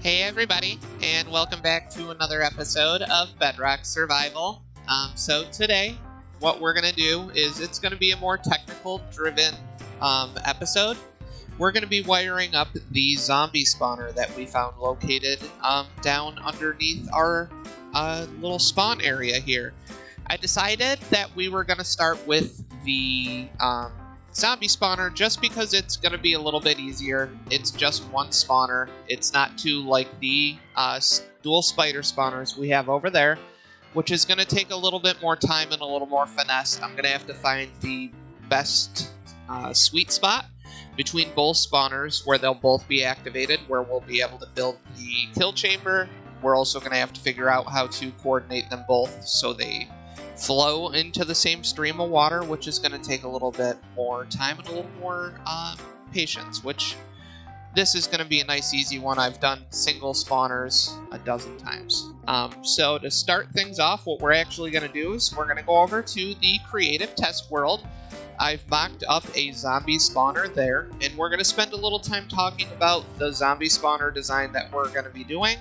Hey everybody, and welcome back to another episode of Bedrock Survival. So today, what we're going to do is it's going to be a more technical-driven episode. We're going to be wiring up the zombie spawner that we found located down underneath our little spawn area here. I decided that we were going to start with the zombie spawner just because it's going to be a little bit easier. It's just one spawner. It's not too like the dual spider spawners we have over there, which is going to take a little bit more time and a little more finesse. I'm going to have to find the best sweet spot between both spawners where they'll both be activated, where we'll be able to build the kill chamber. We're also going to have to figure out how to coordinate them both so they flow into the same stream of water, which is going to take a little bit more time and a little more patience, which this is going to be a nice easy one. I've done single spawners a dozen times. So to start things off, what we're actually going to do is we're going to go over to the creative test world. I've mocked up a zombie spawner there, and we're going to spend a little time talking about the zombie spawner design that we're going to be doing.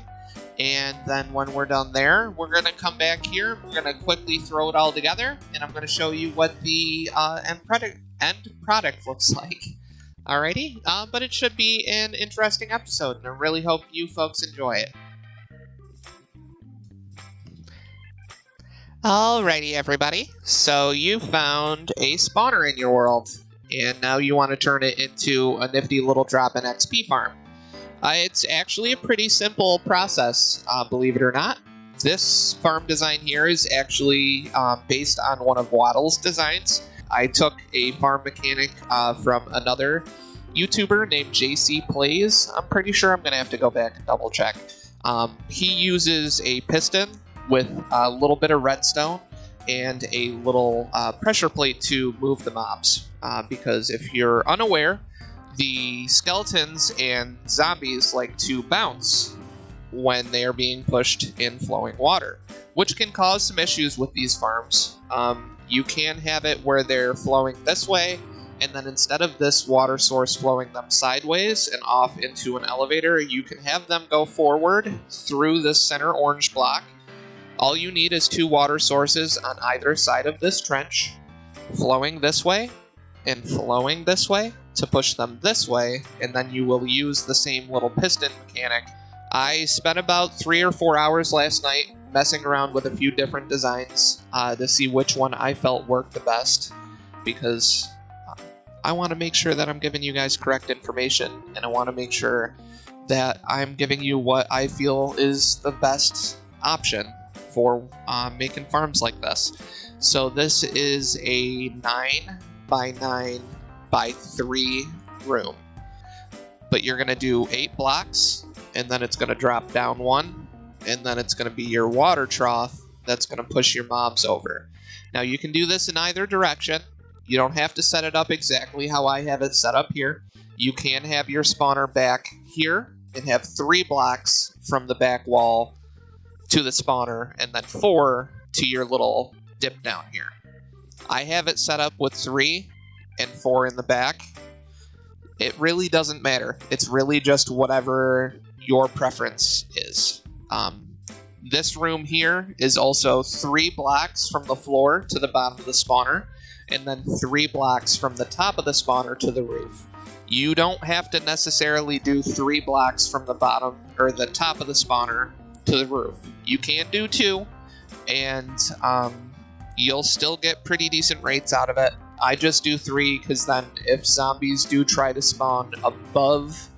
And then when we're done there, we're going to come back here, we're going to quickly throw it all together, and I'm going to show you what the end product looks like. Alrighty, but it should be an interesting episode, and I really hope you folks enjoy it. Alrighty, everybody, so you found a spawner in your world, and now you want to turn it into a nifty little drop-in XP farm. It's actually a pretty simple process, believe it or not. This farm design here is actually based on one of Wattles' designs. I took a farm mechanic from another YouTuber named JC Plays. I'm pretty sure I'm going to have to go back and double check. He uses a piston with a little bit of redstone and a little pressure plate to move the mobs. Because if you're unaware, the skeletons and zombies like to bounce when they are being pushed in flowing water, which can cause some issues with these farms. You can have it where they're flowing this way, and then instead of this water source flowing them sideways and off into an elevator, you can have them go forward through this center orange block. All you need is two water sources on either side of this trench, flowing this way and flowing this way to push them this way, and then you will use the same little piston mechanic. I spent about 3 or 4 hours last night messing around with a few different designs to see which one I felt worked the best, because I want to make sure that I'm giving you guys correct information, and I want to make sure that I'm giving you what I feel is the best option for making farms like this. So this is a 9 by 9 by 3 room, but you're going to do 8 blocks, and then it's going to drop down 1, and then it's going to be your water trough that's going to push your mobs over. Now you can do this in either direction. You don't have to set it up exactly how I have it set up here. You can have your spawner back here and have 3 blocks from the back wall to the spawner, and then 4 to your little dip down here. I have it set up with 3 and 4 in the back. It really doesn't matter. It's really just whatever your preference is. This room here is also 3 blocks from the floor to the bottom of the spawner, and then 3 blocks from the top of the spawner to the roof. You don't have to necessarily do 3 blocks from the bottom or the top of the spawner to the roof. You can do 2, and you'll still get pretty decent rates out of it. I just do 3 because then if zombies do try to spawn above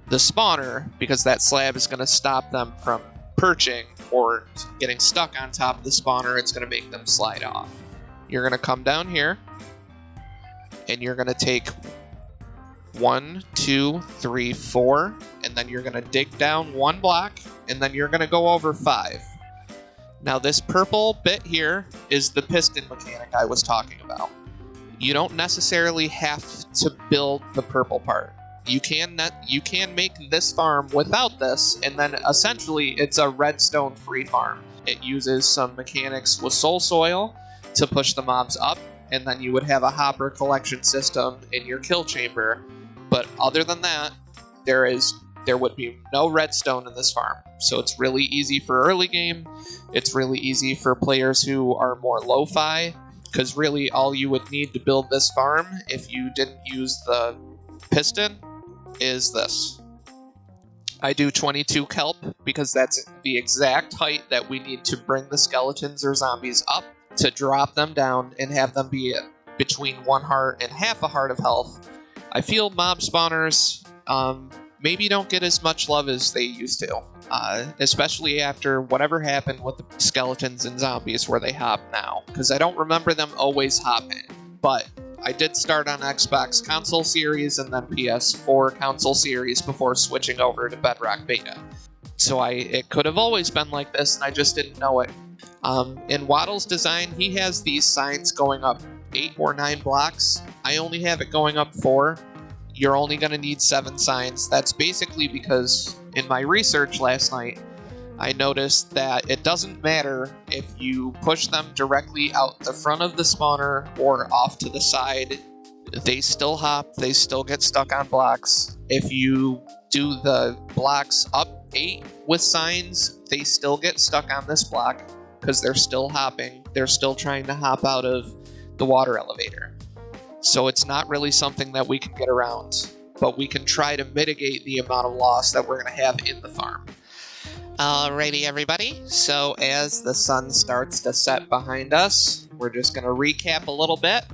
the spawner, because that slab is going to stop them from perching or getting stuck on top of the spawner, it's going to make them slide off. You're going to come down here, and you're going to take 1, 2, 3, 4, and then you're going to dig down 1 block, and then you're going to go over 5. Now this purple bit here is the piston mechanic I was talking about. You don't necessarily have to build the purple part. You can make this farm without this, and then essentially it's a redstone free farm. It uses some mechanics with soul soil to push the mobs up, and then you would have a hopper collection system in your kill chamber. But other than that, there is there would be no redstone in this farm. So it's really easy for early game. It's really easy for players who are more lo-fi, because really all you would need to build this farm if you didn't use the piston is this. I do 22 kelp because that's the exact height that we need to bring the skeletons or zombies up to drop them down and have them be between 1 heart and half a heart of health. I feel mob spawners maybe don't get as much love as they used to, especially after whatever happened with the skeletons and zombies where they hop now, because I don't remember them always hopping. But I did start on Xbox console series and then PS4 console series before switching over to Bedrock Beta. So it could have always been like this and I just didn't know it. In Wattles' design, he has these signs going up 8 or 9 blocks. I only have it going up 4. You're only going to need 7 signs. That's basically because in my research last night, I noticed that it doesn't matter if you push them directly out the front of the spawner or off to the side. They still hop, they still get stuck on blocks. If you do the blocks up 8 with signs, they still get stuck on this block because they're still hopping. They're still trying to hop out of the water elevator. So it's not really something that we can get around, but we can try to mitigate the amount of loss that we're going to have in the farm. Alrighty, everybody. So as the sun starts to set behind us, we're just going to recap a little bit.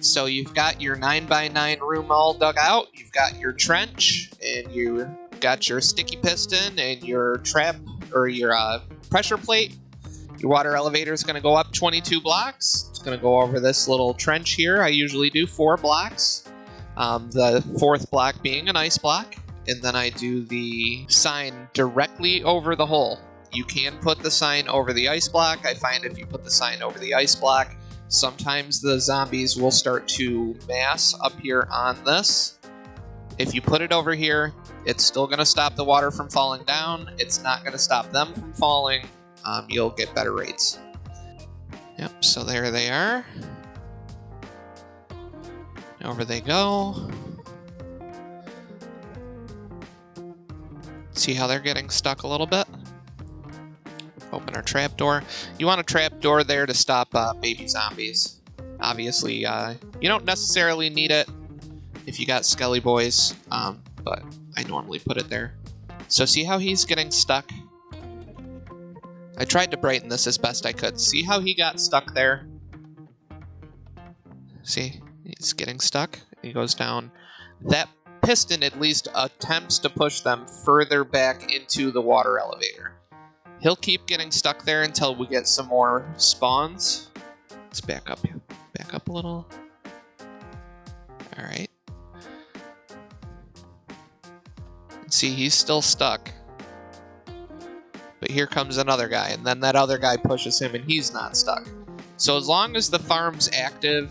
So you've got your 9x9 room all dug out, you've got your trench, and you got your sticky piston and your trap, or your pressure plate. Your water elevator is going to go up 22 blocks. It's going to go over this little trench here. I usually do 4 blocks. The 4th block being an ice block. And then I do the sign directly over the hole. You can put the sign over the ice block. I find if you put the sign over the ice block, sometimes the zombies will start to mass up here on this. If you put it over here, it's still going to stop the water from falling down. It's not going to stop them from falling. You'll get better rates. Yep, so there they are. Over they go. See how they're getting stuck a little bit? Open our trapdoor. You want a trapdoor there to stop baby zombies. Obviously, you don't necessarily need it if you got skelly boys, but I normally put it there. So see how he's getting stuck? I tried to brighten this as best I could. See how he got stuck there? See? He's getting stuck. He goes down. That piston at least attempts to push them further back into the water elevator. He'll keep getting stuck there until we get some more spawns. Let's back up a little. Alright. See, he's still stuck. But here comes another guy, and then that other guy pushes him and he's not stuck. So as long as the farm's active,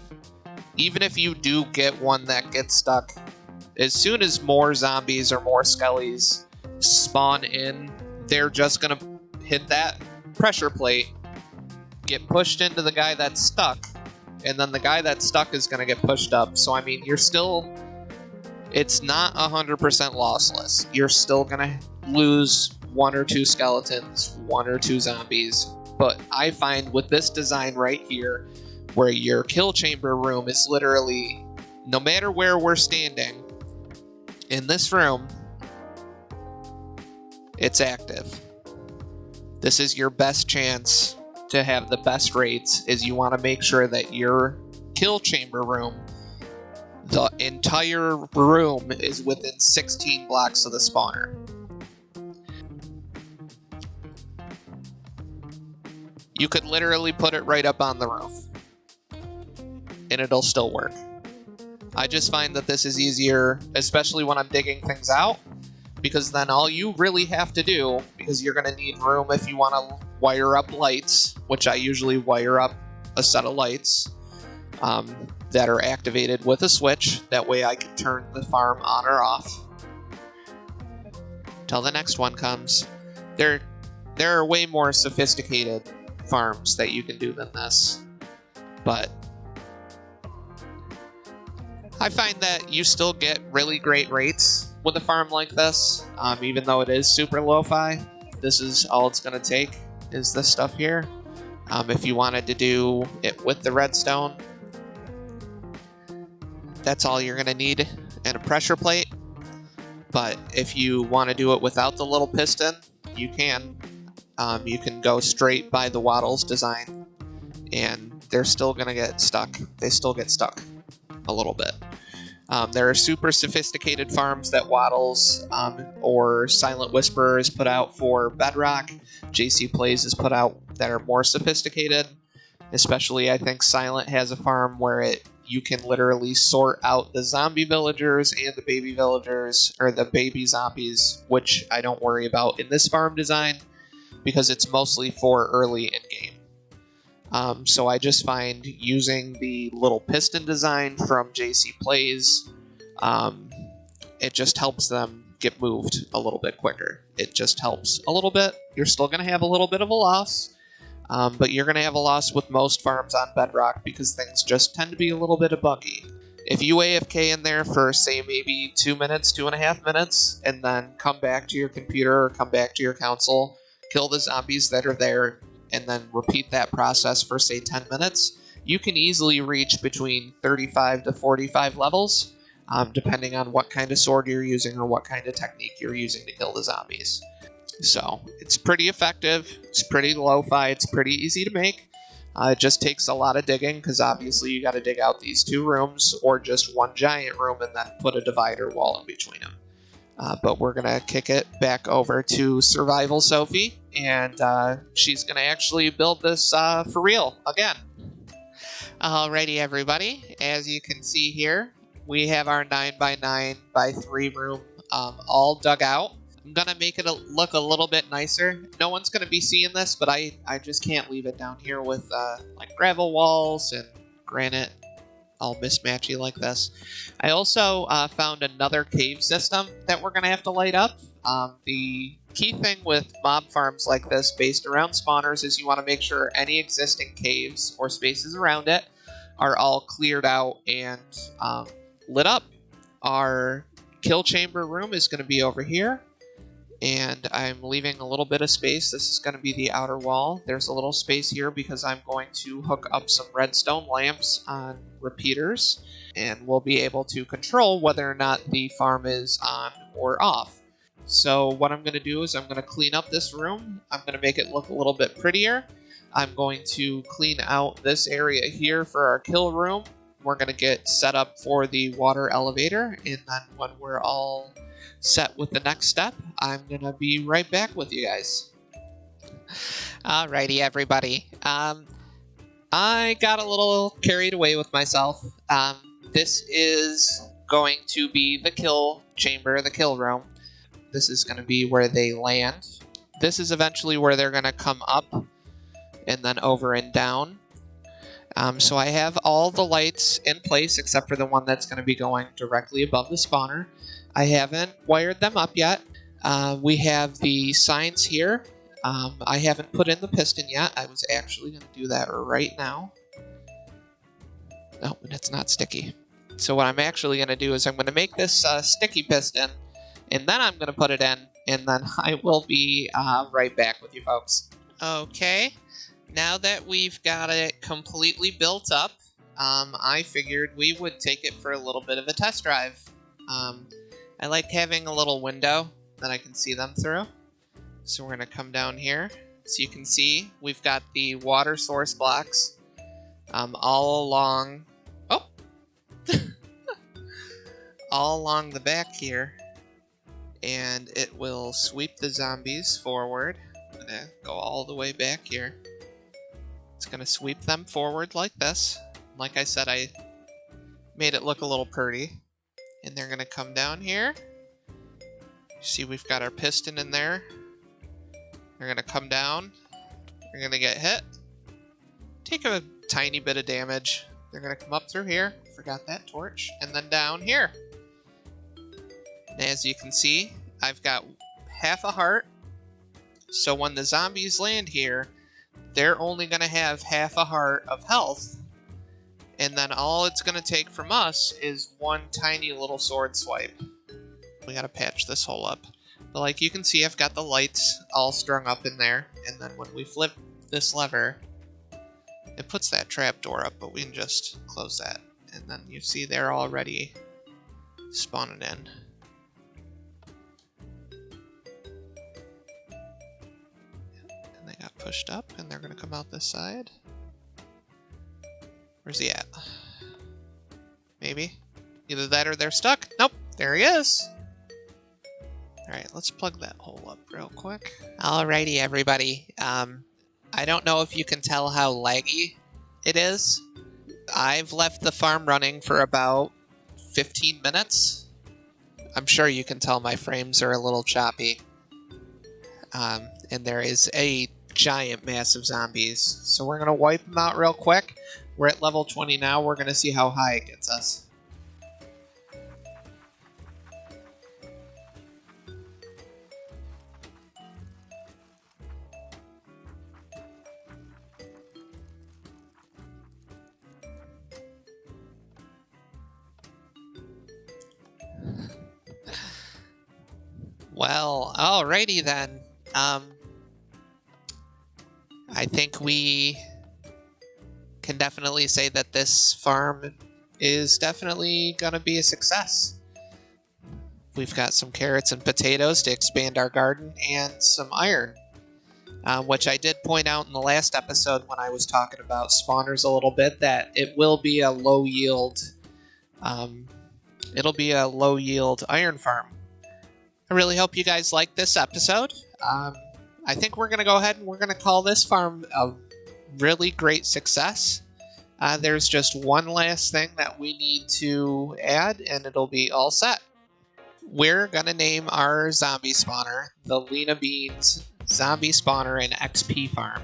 even if you do get one that gets stuck, as soon as more zombies or more skellies spawn in, they're just going to hit that pressure plate, get pushed into the guy that's stuck, and then the guy that's stuck is going to get pushed up. So, I mean, you're still... It's not 100% lossless. You're still going to lose 1 or 2 skeletons, 1 or 2 zombies. But I find with this design right here, where your kill chamber room is literally, no matter where we're standing, in this room, it's active. This is your best chance to have the best rates, is you want to make sure that your kill chamber room, the entire room, is within 16 blocks of the spawner. You could literally put it right up on the roof, and it'll still work. I just find that this is easier, especially when I'm digging things out, because then all you really have to do, because you're going to need room if you want to wire up lights, which I usually wire up a set of lights that are activated with a switch. That way I can turn the farm on or off till the next one comes. There are way more sophisticated farms that you can do than this, but I find that you still get really great rates with a farm like this, even though it is super lo-fi. This is all it's going to take, is this stuff here. If you wanted to do it with the redstone, that's all you're going to need, and a pressure plate. But if you want to do it without the little piston, you can. You can go straight by the Wattles design, and they're still going to get stuck. They still get stuck a little bit. There are super sophisticated farms that Wattles or Silent Whisperers put out for Bedrock. JC Plays has put out that are more sophisticated. Especially, I think Silent has a farm where you can literally sort out the zombie villagers and the baby villagers, or the baby zombies, which I don't worry about in this farm design because it's mostly for early in-game. So I just find using the little piston design from JC Plays, it just helps them get moved a little bit quicker. It just helps a little bit. You're still going to have a little bit of a loss, but you're going to have a loss with most farms on Bedrock because things just tend to be a little bit buggy. If you AFK in there for, say, maybe 2 minutes, 2.5 minutes, and then come back to your computer or come back to your console, kill the zombies that are there, and then repeat that process for, say, 10 minutes, you can easily reach between 35 to 45 levels, depending on what kind of sword you're using or what kind of technique you're using to kill the zombies. So, it's pretty effective, it's pretty lo-fi, it's pretty easy to make. It just takes a lot of digging, because obviously you got to dig out these 2 rooms, or just one giant room, and then put a divider wall in between them. But we're going to kick it back over to Survival Sophie, and she's going to actually build this for real again. Alrighty, everybody. As you can see here, we have our 9x9x3 room all dug out. I'm going to make it look a little bit nicer. No one's going to be seeing this, but I just can't leave it down here with like gravel walls and granite all mismatchy like this. I also found another cave system that we're going to have to light up. The key thing with mob farms like this based around spawners is you want to make sure any existing caves or spaces around it are all cleared out and lit up. Our kill chamber room is going to be over here, and I'm leaving a little bit of space. This is going to be the outer wall. There's a little space here because I'm going to hook up some redstone lamps on repeaters, and we'll be able to control whether or not the farm is on or off. So what I'm going to do is I'm going to clean up this room. I'm going to make it look a little bit prettier. I'm going to clean out this area here for our kill room. We're going to get set up for the water elevator, and then when we're all set with the next step, I'm going to be right back with you guys. Alrighty, everybody. I got a little carried away with myself. This is going to be the kill chamber, the kill room. This is going to be where they land. This is eventually where they're going to come up and then over and down. So I have all the lights in place except for the one that's going to be going directly above the spawner. I haven't wired them up yet. We have the signs here. I haven't put in the piston yet. I was actually going to do that right now. No, it's not sticky. So what I'm actually going to do is I'm going to make this sticky piston, and then I'm going to put it in, and then I will be right back with you folks. Okay, now that we've got it completely built up, I figured we would take it for a little bit of a test drive. I like having a little window that I can see them through. So we're going to come down here. So you can see we've got the water source blocks all along... Oh! all along the back here. And it will sweep the zombies forward. I'm going to go all the way back here. It's going to sweep them forward like this. Like I said, I made it look a little pretty. And they're going to come down here. See, we've got our piston in there. They're going to come down. They're going to get hit. Take a tiny bit of damage. They're going to come up through here. Forgot that torch. And then down here. And as you can see, I've got half a heart. So when the zombies land here, they're only going to have half a heart of health. And then all it's going to take from us is one tiny little sword swipe. We gotta patch this hole up. But like you can see, I've got the lights all strung up in there, and then when we flip this lever, it puts that trap door up, but we can just close that. And then you see they're already spawning in. And they got pushed up, and they're gonna come out this side. Where's he at? Maybe? Either that or they're stuck. Nope, there he is. Alright, let's plug that hole up real quick. Alrighty, everybody. I don't know if you can tell how laggy it is. I've left the farm running for about 15 minutes. I'm sure you can tell my frames are a little choppy. And there is a giant mass of zombies. So we're going to wipe them out real quick. We're at level 20 now. We're going to see how high it gets us. Well, alrighty then. I think we can definitely say that this farm is definitely going to be a success. We've got some carrots and potatoes to expand our garden and some iron, which I did point out in the last episode when I was talking about spawners a little bit, that it will be a low yield, it'll be a low yield iron farm. I really hope you guys like this episode. I think we're going to go ahead and we're going to call this farm a really great success. There's just one last thing that we need to add, and it'll be all set. We're going to name our zombie spawner the Lena Beans Zombie Spawner and XP Farm.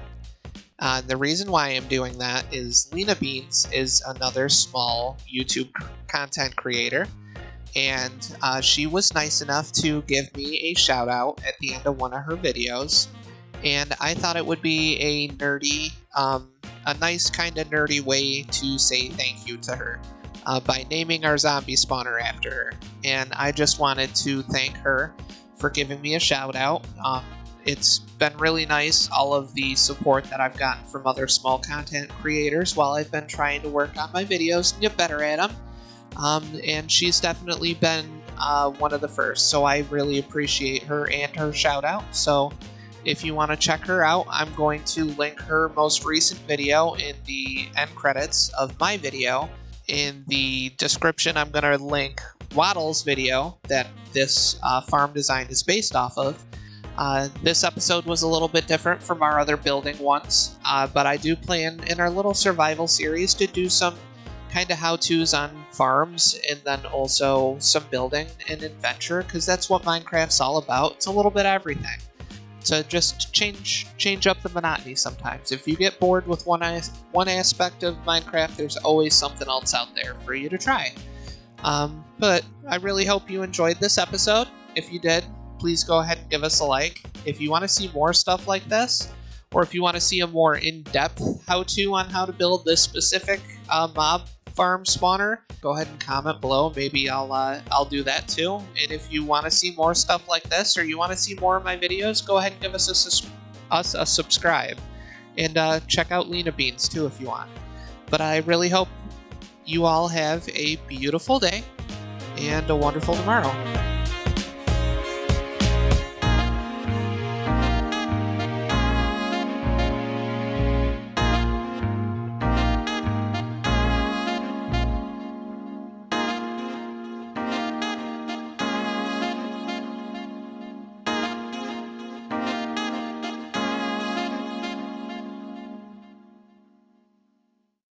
The reason why I'm doing that is Lena Beans is another small YouTube content creator. And she was nice enough to give me a shout out at the end of one of her videos, and I thought it would be a nerdy, a nice kind of nerdy way to say thank you to her by naming our zombie spawner after her. And I just wanted to thank her for giving me a shout out. It's been really nice, all of the support that I've gotten from other small content creators while I've been trying to work on my videos and get better at them. And she's definitely been one of the first, so I really appreciate her and her shout out. So if you want to check her out, I'm going to link her most recent video in the end credits of my video. In the description, I'm going to link Wattles' video that this farm design is based off of. This episode was a little bit different from our other building ones, but I do plan in our little survival series to do some kind of how-tos on farms, and then also some building and adventure, because that's what Minecraft's all about. It's a little bit of everything. So just change up the monotony sometimes. If you get bored with one aspect of Minecraft, there's always something else out there for you to try. But I really hope you enjoyed this episode. If you did, please go ahead and give us a like. If you want to see more stuff like this, or if you want to see a more in-depth how-to on how to build this specific mob farm spawner, go ahead and comment below. Maybe I'll do that too. And if you want to see more stuff like this, or you want to see more of my videos, go ahead and give us a subscribe. And check out Lena Beans too if you want. But I really hope you all have a beautiful day and a wonderful tomorrow.